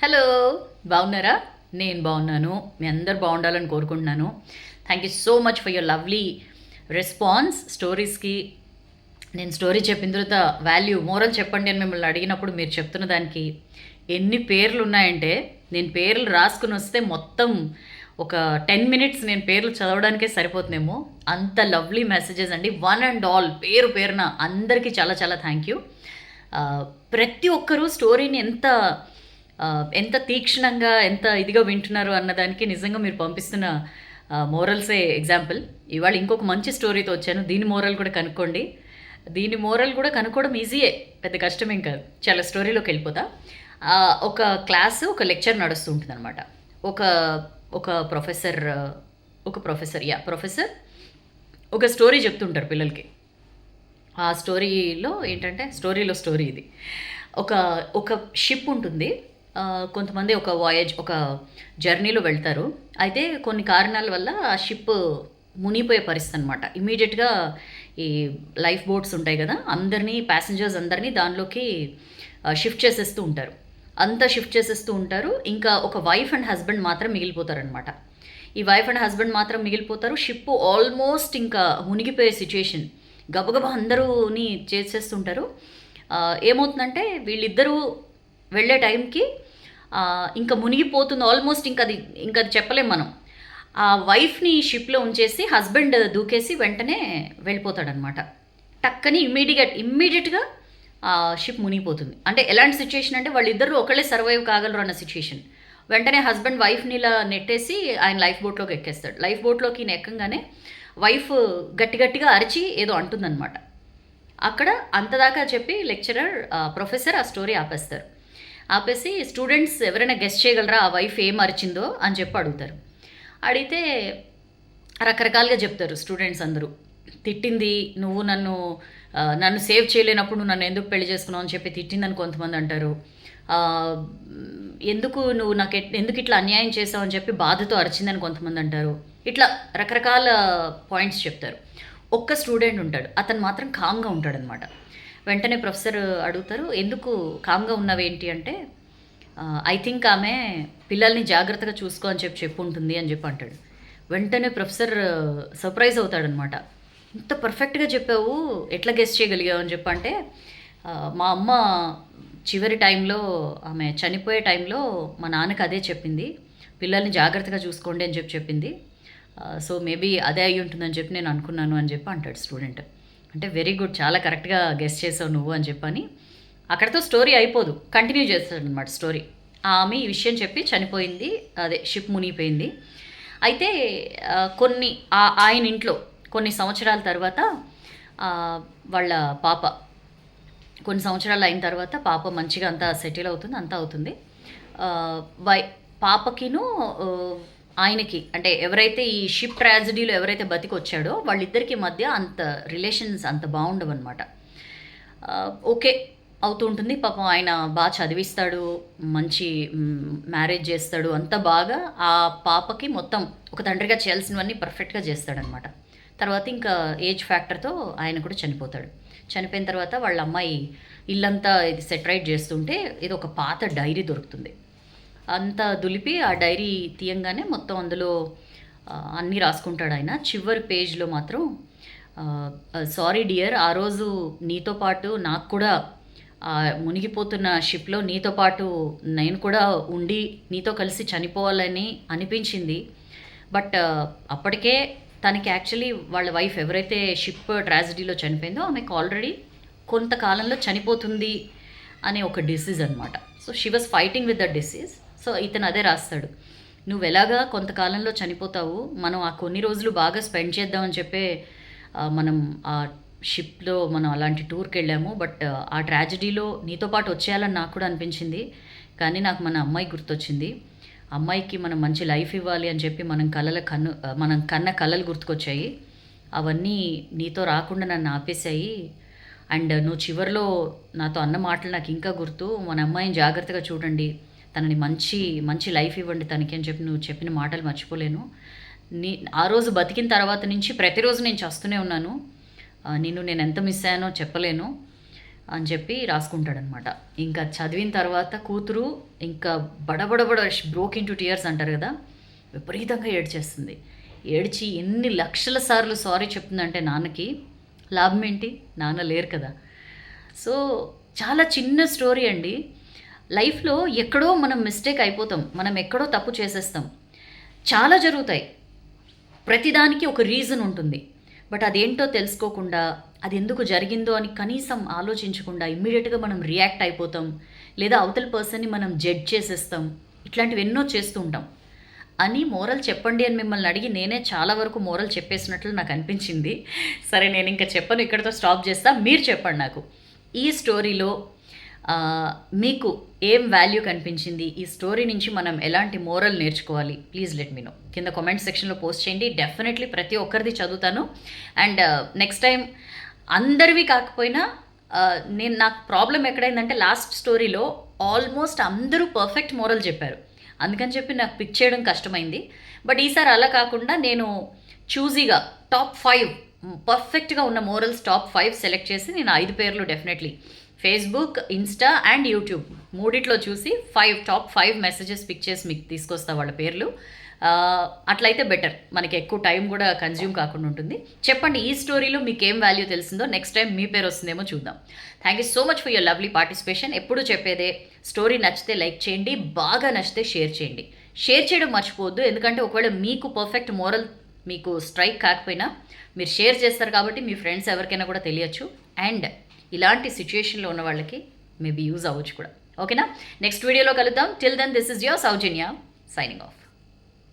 Hello! బాగున్నారా? నేను బాగున్నాను. మీ అందరూ బాగుండాలని కోరుకుంటున్నాను. Thank you so much for your lovely response స్టోరీస్‌కి. నేను స్టోరీ చెప్పిన తర్వాత మోరల్ చెప్పండి అని మిమ్మల్ని అడిగినప్పుడు మీరు చెప్తున్న దానికి ఎన్ని పేర్లున్నాయంటే, నేను పేర్లు రాసుకొనొస్తే మొత్తం ఒక 10 మినిట్స్ నేను పేర్లు చదవడానికే సరిపోతుందేమో. అంత లవ్లీ మెసేజెస్ అండి. వన్ అండ్ ఆల్ పేరు పేరున అందరికీ చాలా చాలా థ్యాంక్ యూ. ప్రతి ఒక్కరు స్టోరీని ఎంత తీక్షణంగా, ఎంత ఇదిగా వింటున్నారు అన్నదానికి నిజంగా మీరు పంపిస్తున్న మోరల్సే ఎగ్జాంపుల్. ఇవాళ ఇంకొక మంచి స్టోరీతో వచ్చాను. దీని మోరల్ కూడా కనుక్కోండి. దీని మోరల్ కూడా కనుక్కోవడం ఈజీయే, పెద్ద కష్టమేం కాదు. చాలా స్టోరీలోకి వెళ్ళిపోతా. ఒక క్లాసు, ఒక లెక్చర్ నడుస్తూ ఉంటుందన్నమాట. ఒక ఒక ప్రొఫెసర్ ప్రొఫెసర్ ఒక స్టోరీ చెప్తుంటారు పిల్లలకి. ఆ స్టోరీలో స్టోరీ ఇది. ఒక ఒక షిప్ ఉంటుంది. కొంతమంది ఒక జర్నీలో వెళ్తారు. అయితే కొన్ని కారణాల వల్ల ఆ షిప్ మునిగిపోయే పరిస్థితి అనమాట. ఇమ్మీడియట్గా ఈ లైఫ్ బోట్స్ ఉంటాయి కదా, ప్యాసింజర్స్ అందరినీ దానిలోకి షిఫ్ట్ చేసేస్తూ ఉంటారు. ఇంకా ఒక వైఫ్ అండ్ హస్బెండ్ మాత్రం మిగిలిపోతారనమాట. ఈ వైఫ్ అండ్ హస్బెండ్ మాత్రం మిగిలిపోతారు. షిప్ ఆల్మోస్ట్ ఇంకా మునిగిపోయే సిచ్యుయేషన్. గబగబా అందరూని చేసేస్తుంటారు. ఏమవుతుందంటే వీళ్ళిద్దరూ వెళ్ళే టైంకి ఇంకా మునిగిపోతుంది ఆల్మోస్ట్. ఇంకా చెప్పలేం మనం. ఆ వైఫ్ని షిప్లో ఉంచేసి హస్బెండ్ దూకేసి వెంటనే వెళ్ళిపోతాడనమాట. టక్కని ఇమ్మీడియట్గా ఆ షిప్ మునిగిపోతుంది. అంటే ఎలాంటి సిచ్యుయేషన్ అంటే వాళ్ళిద్దరూ ఒకళ్ళే సర్వైవ్ కాగలరు అన్న సిచ్యుయేషన్. వెంటనే హస్బెండ్ వైఫ్ని ఇలా నెట్టేసి ఆయన లైఫ్ బోట్లోకి ఎక్కేస్తాడు. లైఫ్ బోట్లోకి ఎక్కంగానే వైఫ్ గట్టిగా అరిచి ఏదో అంటుందన్నమాట. అక్కడ అంతదాకా చెప్పి ప్రొఫెసర్ ఆ స్టోరీ ఆపేసి స్టూడెంట్స్ ఎవరైనా గెస్ట్ చేయగలరా ఆ వైఫ్ ఏం అరిచిందో అని చెప్పి అడుగుతారు. అడిగితే రకరకాలుగా చెప్తారు స్టూడెంట్స్ అందరూ. తిట్టింది, నువ్వు నన్ను సేవ్ చేయలేనప్పుడు నువ్వు నన్ను ఎందుకు పెళ్లి చేసుకున్నావు అని చెప్పి తిట్టిందని కొంతమంది అంటారు. ఎందుకు ఇట్లా అన్యాయం చేసావు అని చెప్పి బాధతో అరిచిందని కొంతమంది అంటారు. ఇట్లా రకరకాల పాయింట్స్ చెప్తారు. ఒక్క స్టూడెంట్ ఉంటాడు, అతను మాత్రం కామ్గా ఉంటాడనమాట. వెంటనే ప్రొఫెసర్ అడుగుతారు, ఎందుకు కామ్గా ఉన్నావేంటి అంటే, ఐ థింక్ ఆమె పిల్లల్ని జాగ్రత్తగా చూసుకో అని చెప్పి ఉంటుంది అని చెప్పి అంటాడు. వెంటనే ప్రొఫెసర్ సర్ప్రైజ్ అవుతాడనమాట. ఇంత పర్ఫెక్ట్గా చెప్పావు, ఎట్లా గెస్ చేయగలిగావు అని చెప్పంటే, మా అమ్మ చివరి టైంలో, ఆమె చనిపోయే టైంలో మా నాన్నకి అదే చెప్పింది, పిల్లల్ని జాగ్రత్తగా చూసుకోండి అని చెప్పింది. సో మేబీ అదే అయ్యి ఉంటుందని చెప్పి నేను అనుకున్నాను అని చెప్పి అంటాడు స్టూడెంట్. అంటే వెరీ గుడ్, చాలా కరెక్ట్గా గెస్ చేసావు నువ్వు అని చెప్పని. అక్కడితో స్టోరీ అయిపోదు, కంటిన్యూ చేస్తాడు అనమాట స్టోరీ. ఆమె ఈ విషయం చెప్పి చనిపోయింది, అదే షిప్ మునిగిపోయింది. అయితే ఆయన ఇంట్లో కొన్ని సంవత్సరాల తర్వాత వాళ్ళ పాప, కొన్ని సంవత్సరాలు అయిన తర్వాత పాప మంచిగా అంతా సెటిల్ అవుతుంది, అంతా అవుతుంది. పాపకిను ఆయనకి, అంటే ఎవరైతే ఈ షిప్ ట్రాజడీలో ఎవరైతే బతికొచ్చాడో వాళ్ళిద్దరికి మధ్య అంత రిలేషన్స్ అంత బాగుండవన్నమాట. ఓకే అవుతూ ఉంటుంది. పాపం ఆయన బాగా చదివిస్తాడు, మంచి మ్యారేజ్ చేస్తాడు, అంత బాగా ఆ పాపకి మొత్తం ఒక తండ్రిగా చేయాల్సినవన్నీ పర్ఫెక్ట్గా చేస్తాడనమాట. తర్వాత ఇంకా ఏజ్ ఫ్యాక్టర్తో ఆయన కూడా చనిపోతాడు. చనిపోయిన తర్వాత వాళ్ళ అమ్మాయి ఇల్లంతా ఇది సెటరైట్ చేస్తుంటే ఇది ఒక పాత డైరీ దొరుకుతుంది. అంతా దులిపి ఆ డైరీ తీయంగానే మొత్తం అందులో అన్నీ రాసుకుంటాడు ఆయన. చివరి పేజ్లో మాత్రం, సారీ డియర్, ఆ రోజు నీతో పాటు నాకు కూడా మునిగిపోతున్న షిప్లో నీతో పాటు నేను కూడా ఉండి నీతో కలిసి చనిపోవాలని అనిపించింది. బట్ అప్పటికే తనకి యాక్చువల్లీ వాళ్ళ వైఫ్ ఎవరైతే షిప్ ట్రాజడీలో చనిపోయిందో ఆమెకు ఆల్రెడీ కొంతకాలంలో చనిపోతుంది అనే ఒక డిసీజ్ అనమాట. So she was fighting with the disease. So ఇతను అదే రాస్తాడు, నువ్వు ఎలాగా కొంతకాలంలో చనిపోతావు, మనం ఆ కొన్ని రోజులు బాగా స్పెండ్ చేద్దామని చెప్పే మనం ఆ షిప్లో మనం అలాంటి టూర్కి వెళ్ళాము. బట్ ఆ ట్రాజడీలో నీతో పాటు వచ్చేయాలని నాకు కూడా అనిపించింది, కానీ నాకు మన అమ్మాయి గుర్తొచ్చింది. అమ్మాయికి మనం మంచి లైఫ్ ఇవ్వాలి అని చెప్పి మనం కన్న కలలు గుర్తుకొచ్చాయి. అవన్నీ నీతో రాకుండా నన్ను ఆపేశాయి. అండ్ నువ్వు చివరిలో నాతో అన్న మాటలు నాకు ఇంకా గుర్తు, మన అమ్మాయిని జాగ్రత్తగా చూడండి, తనని మంచి లైఫ్ ఇవ్వండి తనకి అని చెప్పి నువ్వు చెప్పిన మాటలు మర్చిపోలేను. ఆ రోజు బతికిన తర్వాత నుంచి ప్రతిరోజు నేను చేస్తూనే ఉన్నాను. నేను ఎంత మిస్ అయ్యానో చెప్పలేను. అని చెప్పి రాసుకుంటాడనమాట. ఇంకా చదివిన తర్వాత కూతురు ఇంకా బడబడబడ బ్రోక్ ఇన్ టు టీయర్స్ అంటారు కదా, విపరీతంగా ఏడ్చేస్తుంది. ఏడ్చి ఎన్ని లక్షల సార్లు సారీ చెప్తుందంటే నాన్నకి, లాభం ఏంటి, నాన్న లేరు కదా. సో చాలా చిన్న స్టోరీ అండి. లైఫ్లో ఎక్కడో మనం మిస్టేక్ అయిపోతాం, మనం ఎక్కడో తప్పు చేసేస్తాం, చాలా జరుగుతాయి. ప్రతిదానికి ఒక రీజన్ ఉంటుంది. బట్ అదేంటో తెలుసుకోకుండా అది ఎందుకు జరిగిందో అని కనీసం ఆలోచించకుండా ఇమ్మీడియట్గా మనం రియాక్ట్ అయిపోతాం, లేదా అవతల పర్సన్ని మనం జడ్జ్ చేసేస్తాం. ఇట్లాంటివి ఎన్నో చేస్తూ ఉంటాం. అని మోరల్ చెప్పండి అని మిమ్మల్ని అడిగి నేనే చాలా వరకు మోరల్ చెప్పేసినట్లు నాకు అనిపించింది. సరే, నేను ఇంకా చెప్పను, ఇక్కడితో స్టాప్ చేస్తా. మీరు చెప్పండి నాకు, ఈ స్టోరీలో మీకు ఏం వాల్యూ కనిపించింది, ఈ స్టోరీ నుంచి మనం ఎలాంటి మోరల్ నేర్చుకోవాలి? Please let me know. కింద కామెంట్ సెక్షన్లో పోస్ట్ చేయండి. డెఫినెట్లీ ప్రతి ఒక్కరిది చదువుతాను. అండ్ నెక్స్ట్ టైం అందరివి కాకపోయినా నాకు ప్రాబ్లం ఎక్కడైందంటే లాస్ట్ స్టోరీలో ఆల్మోస్ట్ అందరూ పర్ఫెక్ట్ మోరల్ చెప్పారు, అందుకని చెప్పి నాకు పిక్ చేయడం కష్టమైంది. బట్ ఈసారి అలా కాకుండా నేను చూజీగా టాప్ 5 పర్ఫెక్ట్గా ఉన్న మోరల్స్ టాప్ 5 సెలెక్ట్ చేసి నేను 5 పేర్లు definitely Facebook, Insta and YouTube మూడిట్లో చూసి టాప్ 5 మెసేజెస్ పిక్ చేసి మీకు తీసుకొస్తా వాళ్ళ పేర్లు. అట్లయితే బెటర్, మనకి ఎక్కువ టైం కూడా కన్జ్యూమ్ కాకుండా ఉంటుంది. చెప్పండి, ఈ స్టోరీలో మీకు ఏం వాల్యూ తెలిసిందో, నెక్స్ట్ టైం మీ పేరు వస్తుందేమో చూద్దాం. Thank you so much for your lovely participation. ఎప్పుడు చెప్పేదే, స్టోరీ నచ్చితే లైక్ చేయండి, బాగా నచ్చితే షేర్ చేయండి. షేర్ చేయడం మర్చిపోవద్దు, ఎందుకంటే ఒకవేళ మీకు పర్ఫెక్ట్ మోరల్ మీకు స్ట్రైక్ కాకపోయినా మీరు షేర్ చేస్తారు కాబట్టి మీ ఫ్రెండ్స్ ఎవరికైనా కూడా తెలియచ్చు. అండ్ ఇలాంటి సిచ్యుయేషన్లో ఉన్న వాళ్ళకి మేబీ యూజ్ అవ్వచ్చు కూడా. ఓకేనా? నెక్స్ట్ వీడియోలో కలుద్దాం. Till then, this is your Soujanya signing of.